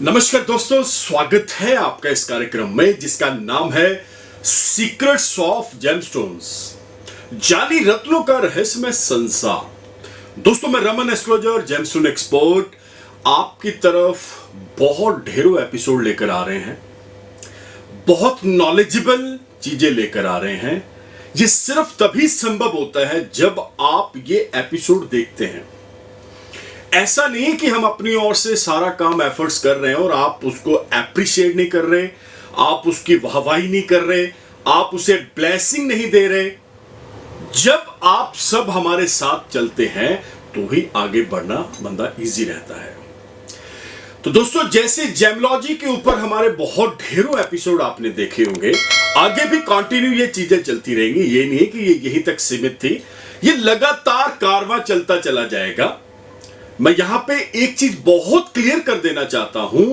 नमस्कार दोस्तों, स्वागत है आपका इस कार्यक्रम में जिसका नाम है सीक्रेट्स ऑफ जेमस्टोन्स, जाली रत्नों का रहस्यमय संसार। दोस्तों, मैं रमन एस्ट्रोलॉजर, जेमस्टोन एक्सपर्ट, आपकी तरफ बहुत ढेरों एपिसोड लेकर आ रहे हैं, बहुत नॉलेजेबल चीजें लेकर आ रहे हैं। ये सिर्फ तभी संभव होता है जब आप ये एपिसोड देखते हैं। ऐसा नहीं कि हम अपनी ओर से सारा काम एफर्ट्स कर रहे हैं और आप उसको एप्रिशिएट नहीं कर रहे, आप उसकी वाहवाही नहीं कर रहे, आप उसे ब्लेसिंग नहीं दे रहे। जब आप सब हमारे साथ चलते हैं तो ही आगे बढ़ना बंदा इजी रहता है। तो दोस्तों, जैसे जेमोलॉजी के ऊपर हमारे बहुत ढेरों एपिसोड आपने देखे होंगे, आगे भी कंटिन्यू ये चीजें चलती रहेंगी। ये नहीं कि ये यहीं तक सीमित थी, ये लगातार कारवां चलता चला जाएगा। मैं यहां पे एक चीज बहुत क्लियर कर देना चाहता हूं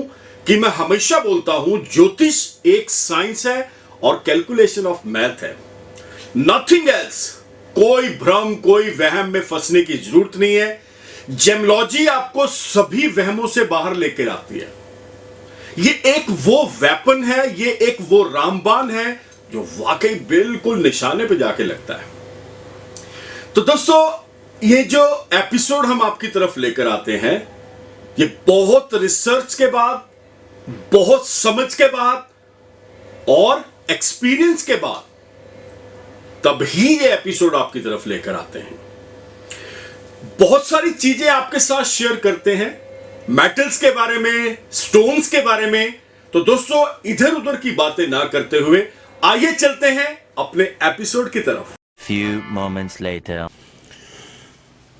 कि मैं हमेशा बोलता हूं, ज्योतिष एक साइंस है और कैलकुलेशन ऑफ मैथ है, नथिंग एल्स। कोई भ्रम, कोई वहम में फंसने की जरूरत नहीं है। जेमोलॉजी आपको सभी वहमों से बाहर लेकर आती है। ये एक वो वेपन है, ये एक वो रामबाण है जो वाकई बिल्कुल निशाने पे जाके लगता है। तो दोस्तों, ये जो एपिसोड हम आपकी तरफ लेकर आते हैं, ये बहुत रिसर्च के बाद, बहुत समझ के बाद और एक्सपीरियंस के बाद तभी ये एपिसोड आपकी तरफ लेकर आते हैं। बहुत सारी चीजें आपके साथ शेयर करते हैं, मेटल्स के बारे में, स्टोन्स के बारे में। तो दोस्तों, इधर उधर की बातें ना करते हुए आइए चलते हैं अपने एपिसोड की तरफ। Few moments later.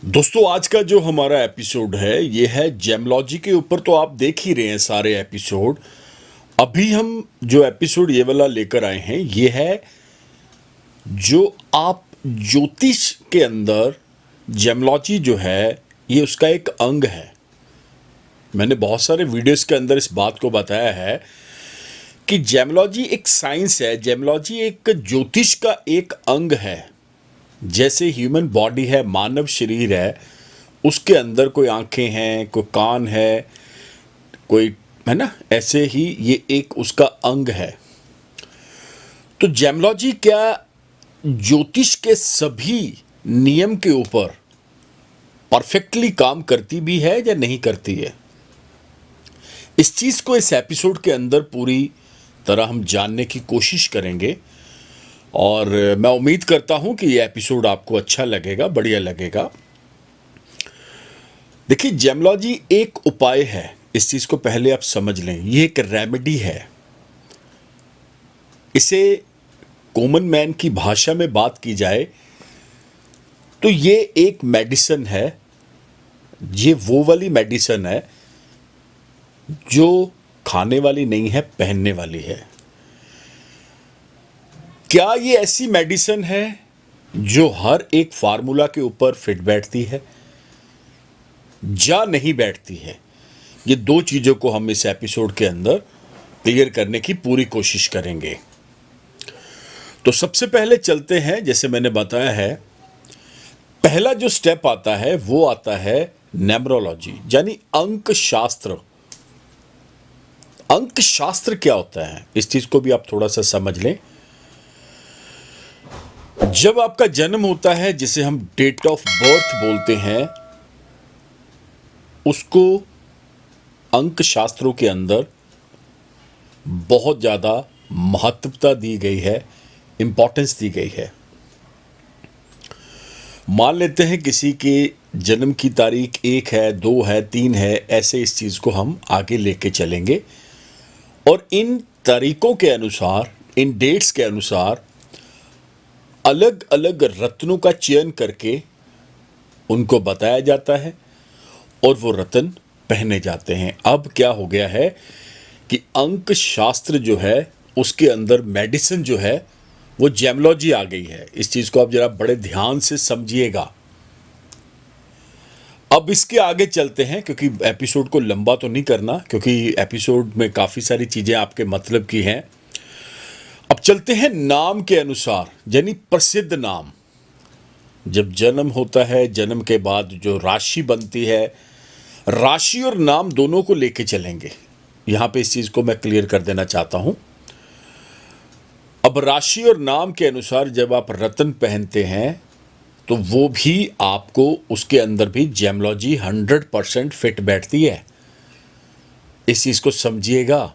दोस्तों, आज का जो हमारा एपिसोड है ये है जेमोलॉजी के ऊपर। तो आप देख ही रहे हैं सारे एपिसोड। अभी हम जो एपिसोड ये वाला लेकर आए हैं ये है जो आप ज्योतिष के अंदर जेमोलॉजी जो है ये उसका एक अंग है। मैंने बहुत सारे वीडियोस के अंदर इस बात को बताया है कि जेमोलॉजी एक साइंस है, जेमोलॉजी एक ज्योतिष का एक अंग है। जैसे ह्यूमन बॉडी है, मानव शरीर है, उसके अंदर कोई आंखें हैं, कोई कान है, कोई है ना, ऐसे ही ये एक उसका अंग है। तो जेमोलॉजी क्या ज्योतिष के सभी नियम के ऊपर परफेक्टली काम करती भी है या नहीं करती है? इस चीज़ को इस एपिसोड के अंदर पूरी तरह हम जानने की कोशिश करेंगे और मैं उम्मीद करता हूं कि ये एपिसोड आपको अच्छा लगेगा, बढ़िया लगेगा। देखिए, जेमोलॉजी एक उपाय है, इस चीज़ को पहले आप समझ लें। ये एक रेमेडी है। इसे कॉमन मैन की भाषा में बात की जाए तो ये एक मेडिसिन है। ये वो वाली मेडिसिन है जो खाने वाली नहीं है, पहनने वाली है। क्या ये ऐसी मेडिसिन है जो हर एक फार्मूला के ऊपर फिट बैठती है या नहीं बैठती है? ये दो चीज़ों को हम इस एपिसोड के अंदर क्लियर करने की पूरी कोशिश करेंगे। तो सबसे पहले चलते हैं, जैसे मैंने बताया है, पहला जो स्टेप आता है वो आता है न्यूमरोलॉजी, यानी अंक शास्त्र। अंक शास्त्र क्या होता है, इस चीज़ को भी आप थोड़ा सा समझ लें। जब आपका जन्म होता है, जिसे हम डेट ऑफ बर्थ बोलते हैं, उसको अंक शास्त्रों के अंदर बहुत ज़्यादा महत्वता दी गई है, इंपॉर्टेंस दी गई है। मान लेते हैं किसी के जन्म की तारीख 1 है, 2 है, 3 है, ऐसे इस चीज़ को हम आगे लेके चलेंगे और इन तारीखों के अनुसार, इन डेट्स के अनुसार अलग अलग रत्नों का चयन करके उनको बताया जाता है और वो रत्न पहने जाते हैं। अब क्या हो गया है कि अंक शास्त्र जो है उसके अंदर मेडिसिन जो है वो जेमोलॉजी आ गई है। इस चीज़ को आप जरा बड़े ध्यान से समझिएगा। अब इसके आगे चलते हैं, क्योंकि एपिसोड को लंबा तो नहीं करना, क्योंकि एपिसोड में काफ़ी सारी चीज़ें आपके मतलब की हैं। अब चलते हैं नाम के अनुसार, यानी प्रसिद्ध नाम। जब जन्म होता है, जन्म के बाद जो राशि बनती है, राशि और नाम दोनों को लेके चलेंगे। यहाँ पे इस चीज़ को मैं क्लियर कर देना चाहता हूँ। अब राशि और नाम के अनुसार जब आप रत्न पहनते हैं तो वो भी आपको उसके अंदर भी जेमोलॉजी 100% फिट बैठती है। इस चीज़ को समझिएगा।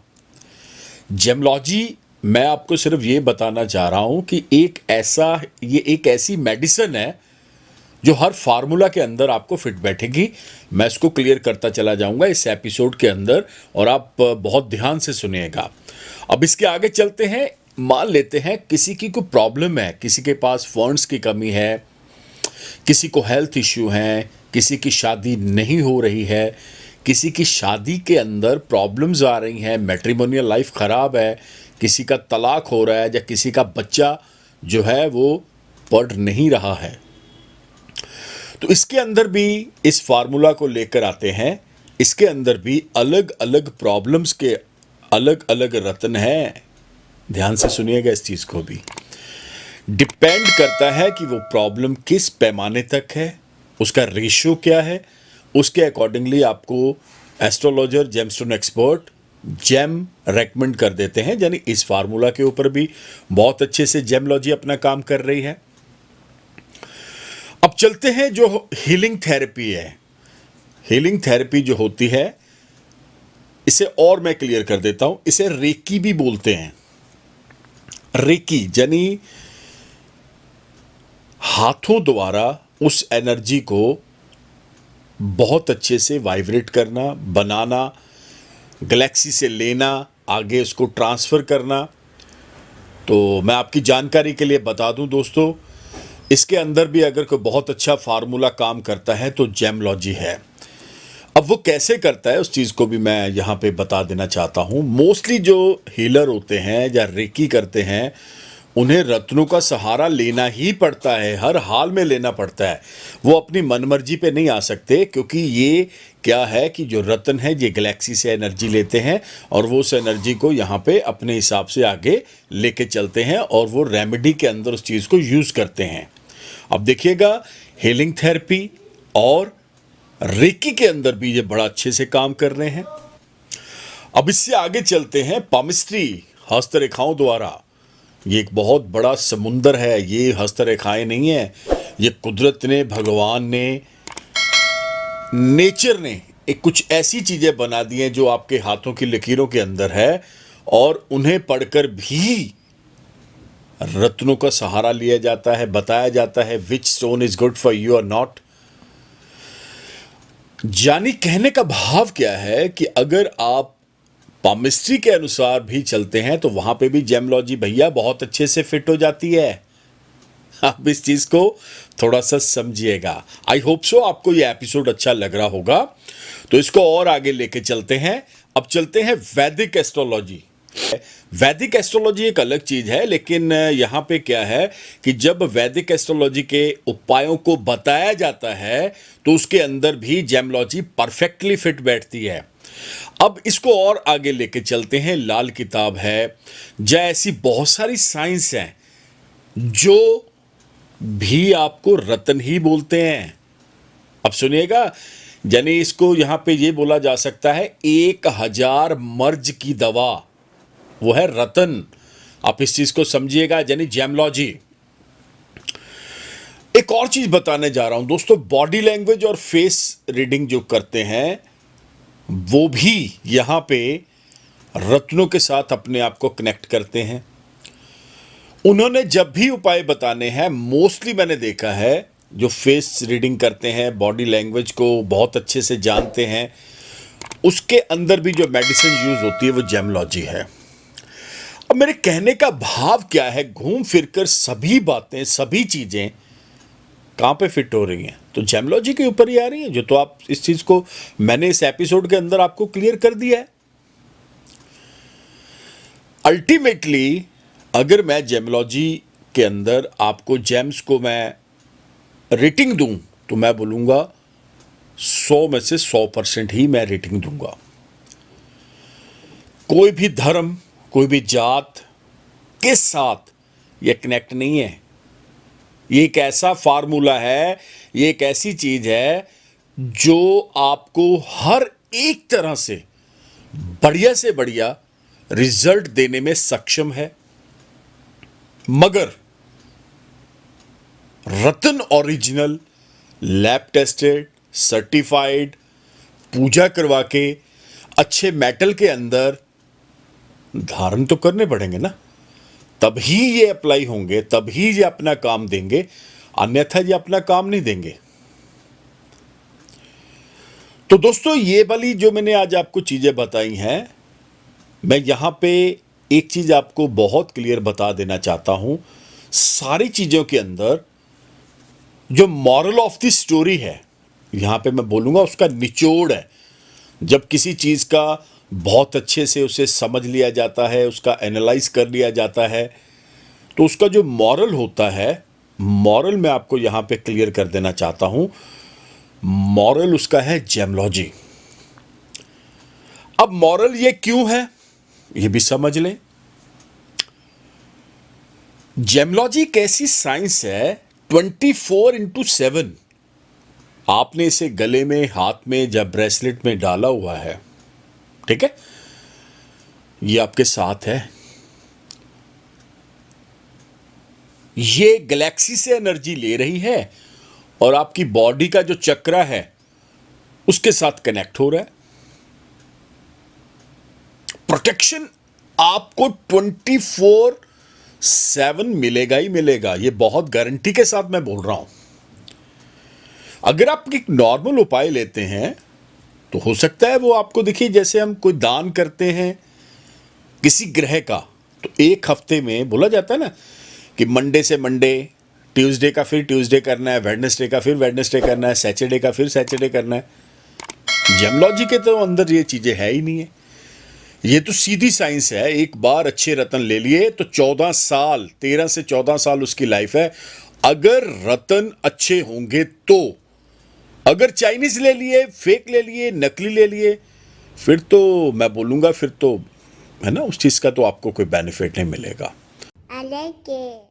जेमोलॉजी मैं आपको सिर्फ ये बताना चाह रहा हूँ कि ये एक ऐसी मेडिसिन है जो हर फार्मूला के अंदर आपको फिट बैठेगी। मैं इसको क्लियर करता चला जाऊंगा इस एपिसोड के अंदर और आप बहुत ध्यान से सुनिएगा। अब इसके आगे चलते हैं। मान लेते हैं किसी की कोई प्रॉब्लम है, किसी के पास फंड्स की कमी है, किसी को हेल्थ इश्यू है, किसी की शादी नहीं हो रही है, किसी की शादी के अंदर प्रॉब्लम्स आ रही हैं, मैट्रिमोनियल लाइफ ख़राब है, किसी का तलाक हो रहा है या किसी का बच्चा जो है वो पढ़ नहीं रहा है, तो इसके अंदर भी इस फार्मूला को लेकर आते हैं। इसके अंदर भी अलग अलग प्रॉब्लम्स के अलग अलग रत्न हैं। ध्यान से सुनिएगा इस चीज़ को भी। डिपेंड करता है कि वो प्रॉब्लम किस पैमाने तक है, उसका रेशियो क्या है, उसके अकॉर्डिंगली आपको astrologer gemstone expert gem recommend कर देते हैं। यानी इस फार्मूला के ऊपर भी बहुत अच्छे से जेमोलॉजी अपना काम कर रही है। अब चलते हैं जो हीलिंग थेरेपी है। हीलिंग थेरेपी जो होती है इसे और मैं क्लियर कर देता हूं, इसे रेकी भी बोलते हैं। रेकी यानी हाथों द्वारा उस एनर्जी को बहुत अच्छे से वाइब्रेट करना, बनाना, गैलेक्सी से लेना, आगे उसको ट्रांसफ़र करना। तो मैं आपकी जानकारी के लिए बता दूं दोस्तों, इसके अंदर भी अगर कोई बहुत अच्छा फार्मूला काम करता है तो जेमोलॉजी है। अब वो कैसे करता है उस चीज़ को भी मैं यहाँ पे बता देना चाहता हूँ। मोस्टली जो हीलर होते हैं या रेकी करते हैं उन्हें रत्नों का सहारा लेना ही पड़ता है, हर हाल में लेना पड़ता है। वो अपनी मनमर्जी पे नहीं आ सकते, क्योंकि ये क्या है कि जो रत्न है ये गैलेक्सी से एनर्जी लेते हैं और वो उस एनर्जी को यहाँ पे अपने हिसाब से आगे लेके चलते हैं और वो रेमेडी के अंदर उस चीज़ को यूज़ करते हैं। अब देखिएगा, हीलिंग थेरेपी और रेकी के अंदर भी ये बड़ा अच्छे से काम कर रहे हैं। अब इससे आगे चलते हैं। पामिस्ट्री हस्तरेखाओं द्वारा, ये एक बहुत बड़ा समुंदर है। ये हस्तरेखाएं नहीं है, ये कुदरत ने, भगवान ने, नेचर ने एक कुछ ऐसी चीज़ें बना दी हैं जो आपके हाथों की लकीरों के अंदर है और उन्हें पढ़कर भी रत्नों का सहारा लिया जाता है। बताया जाता है which stone is good for you और नॉट। यानी कहने का भाव क्या है कि अगर आप पामिस्ट्री के अनुसार भी चलते हैं तो वहां पे भी जेमोलॉजी भैया बहुत अच्छे से फिट हो जाती है। आप इस चीज को थोड़ा सा समझिएगा। आई होप सो आपको ये एपिसोड अच्छा लग रहा होगा। तो इसको और आगे लेके चलते हैं। अब चलते हैं वैदिक एस्ट्रोलॉजी। वैदिक एस्ट्रोलॉजी एक अलग चीज है, लेकिन यहाँ पे क्या है कि जब वैदिक एस्ट्रोलॉजी के उपायों को बताया जाता है तो उसके अंदर भी जेमोलॉजी परफेक्टली फिट बैठती है। अब इसको और आगे लेके चलते हैं। लाल किताब है, या ऐसी बहुत सारी साइंस हैं जो भी आपको रत्न ही बोलते हैं। अब सुनिएगा, यानी इसको यहां पे ये बोला जा सकता है 1000 मर्ज की दवा, वो है रतन। आप इस चीज को समझिएगा, यानी जेमोलॉजी। एक और चीज बताने जा रहा हूं दोस्तों, बॉडी लैंग्वेज और फेस रीडिंग जो करते हैं वो भी यहां पे रत्नों के साथ अपने आप को कनेक्ट करते हैं। उन्होंने जब भी उपाय बताने हैं, मोस्टली मैंने देखा है जो फेस रीडिंग करते हैं, बॉडी लैंग्वेज को बहुत अच्छे से जानते हैं, उसके अंदर भी जो मेडिसिन यूज होती है वो जेमोलॉजी है। अब मेरे कहने का भाव क्या है, घूम फिरकर सभी बातें, सभी चीजें कहां पे फिट हो रही हैं तो जेमोलॉजी के ऊपर ही आ रही हैं। जो तो आप इस चीज को मैंने इस एपिसोड के अंदर आपको क्लियर कर दिया है। अल्टीमेटली अगर मैं जेमोलॉजी के अंदर आपको जेम्स को मैं रेटिंग दूं तो मैं बोलूंगा 100 में से 100% ही मैं रेटिंग दूंगा। कोई भी धर्म, कोई भी जात के साथ ये कनेक्ट नहीं है। ये एक ऐसा फार्मूला है, ये एक ऐसी चीज है जो आपको हर एक तरह से बढ़िया से बढ़िया रिजल्ट देने में सक्षम है। मगर रतन ओरिजिनल, लैब टेस्टेड, सर्टिफाइड, पूजा करवा के अच्छे मेटल के अंदर धारण तो करने पड़ेंगे ना, तभी ये अप्लाई होंगे, तभी ये अपना काम देंगे, अन्यथा ये अपना काम नहीं देंगे। तो दोस्तों, ये वाली जो मैंने आज आपको चीजें बताई हैं, मैं यहां पे एक चीज आपको बहुत क्लियर बता देना चाहता हूं। सारी चीजों के अंदर जो मॉरल ऑफ द स्टोरी है, यहां पे मैं बोलूंगा उसका निचोड़ है। जब किसी चीज का बहुत अच्छे से उसे समझ लिया जाता है, उसका एनालाइज कर लिया जाता है, तो उसका जो मॉरल होता है, मॉरल मैं आपको यहां पे क्लियर कर देना चाहता हूं। मॉरल उसका है जेमोलॉजी। अब मॉरल ये क्यों है, ये भी समझ लें। जेमोलॉजी एक ऐसी साइंस है 24/7। आपने इसे गले में, हाथ में, जब ब्रेसलेट में डाला हुआ है, ठीक है, ये आपके साथ है। ये गैलेक्सी से एनर्जी ले रही है और आपकी बॉडी का जो चक्रा है उसके साथ कनेक्ट हो रहा है। प्रोटेक्शन आपको 24/7 मिलेगा ही मिलेगा, ये बहुत गारंटी के साथ मैं बोल रहा हूं। अगर आप एक नॉर्मल उपाय लेते हैं तो हो सकता है वो आपको, देखिए जैसे हम कोई दान करते हैं किसी ग्रह का, तो एक हफ्ते में बोला जाता है ना कि मंडे से मंडे, ट्यूसडे का फिर ट्यूसडे करना है, वेडनेसडे का फिर वेडनेसडे करना है, सैटरडे का फिर सैटरडे करना है। जेमोलॉजी के तो अंदर ये चीजें है ही नहीं है। ये तो सीधी साइंस है। एक बार अच्छे रतन ले लिए तो 14 साल, 13 से 14 साल उसकी लाइफ है। अगर रतन अच्छे होंगे तो, अगर चाइनीज ले लिए, फेक ले लिए, नकली ले लिए, फिर तो मैं बोलूंगा, फिर तो है ना, उस चीज का तो आपको कोई बेनिफिट नहीं मिलेगा। I like it.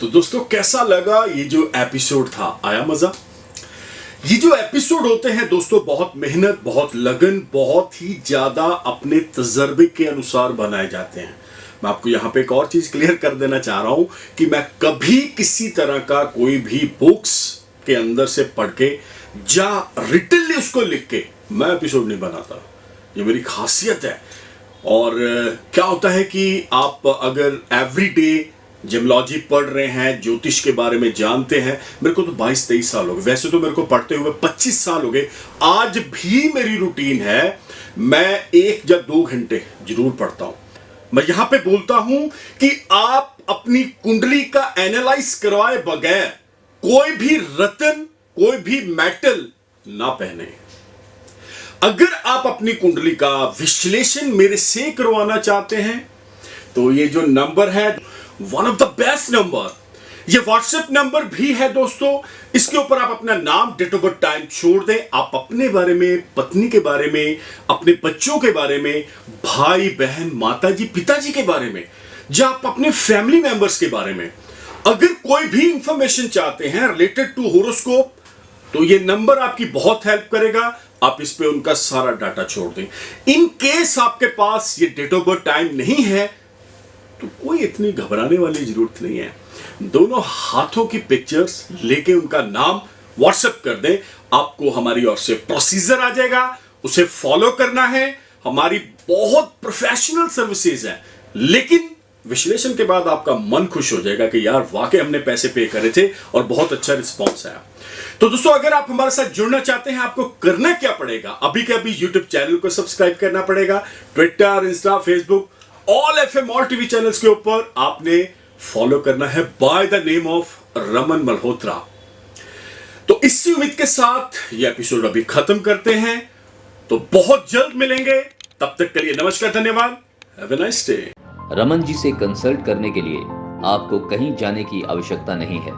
तो दोस्तों, कैसा लगा ये जो एपिसोड था? आया मजा? ये जो एपिसोड होते हैं दोस्तों, बहुत मेहनत, बहुत लगन, बहुत ही ज्यादा अपने तजर्बे के अनुसार बनाए जाते हैं। मैं आपको यहां पे एक और चीज क्लियर कर देना चाह रहा हूं कि मैं कभी किसी तरह का कोई भी बुक्स के अंदर से पढ़ के या रिटनली उसको लिख के मैं एपिसोड नहीं बनाता। ये मेरी खासियत है। और क्या होता है कि आप अगर एवरीडे जेमोलॉजी पढ़ रहे हैं, ज्योतिष के बारे में जानते हैं, मेरे को तो 22-23 साल हो गए, वैसे तो मेरे को पढ़ते हुए 25 साल हो गए। आज भी मेरी रूटीन है, मैं 1 या 2 घंटे जरूर पढ़ता हूं। मैं यहां पे बोलता हूं कि आप अपनी कुंडली का एनालाइज करवाए बगैर कोई भी रत्न, कोई भी मेटल ना पहने। अगर आप अपनी कुंडली का विश्लेषण मेरे से करवाना चाहते हैं तो ये जो नंबर है, one of the best number, ये व्हाट्सएप नंबर भी है दोस्तों। इसके ऊपर आप अपना नाम, डेट ऑफ बर्थ, टाइम छोड़ दें। आप अपने बारे में, पत्नी के बारे में, अपने बच्चों के बारे में, भाई बहन, माताजी, पिताजी के बारे में, या आप अपने फैमिली मेंबर्स के बारे में अगर कोई भी इंफॉर्मेशन चाहते हैं रिलेटेड टू होरोस्कोप, तो ये नंबर आपकी बहुत हेल्प करेगा। आप इस पे उनका सारा डाटा छोड़ दें। इन केस आपके पास ये डेट ऑफ बर्थ, टाइम नहीं है, तो कोई इतनी घबराने वाली जरूरत नहीं है। दोनों हाथों की पिक्चर्स लेके उनका नाम व्हाट्सएप कर दें, आपको हमारी ओर से प्रोसीजर आ जाएगा, उसे फॉलो करना है। हमारी बहुत प्रोफेशनल सर्विसेज है, लेकिन विश्लेषण के बाद आपका मन खुश हो जाएगा कि यार वाकई हमने पैसे पे करे थे और बहुत अच्छा रिस्पॉन्स आया। तो दोस्तों, अगर आप हमारे साथ जुड़ना चाहते हैं, आपको करना क्या पड़ेगा? अभी के अभी यूट्यूब चैनल को सब्सक्राइब करना पड़ेगा। Twitter, Insta, Facebook, all FM, all TV channels के ऊपर आपने फॉलो करना है by the name of Raman Malhotra. तो इसी उम्मीद के साथ ये एपिसोड अभी खत्म करते हैं, तो बहुत जल्द मिलेंगे। तब तक के लिए नमस्कार, धन्यवाद, have a nice day. Raman ji से कंसल्ट करने के लिए आपको कहीं जाने की आवश्यकता नहीं है।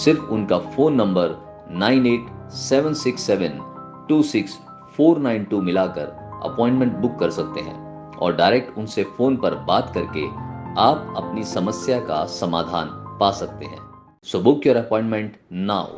सिर्फ उनका फोन नंबर 9876726492 मिलाकर अपॉइंटमेंट बुक कर सकते हैं और डायरेक्ट उनसे फोन पर बात करके आप अपनी समस्या का समाधान पा सकते हैं। So book your appointment now.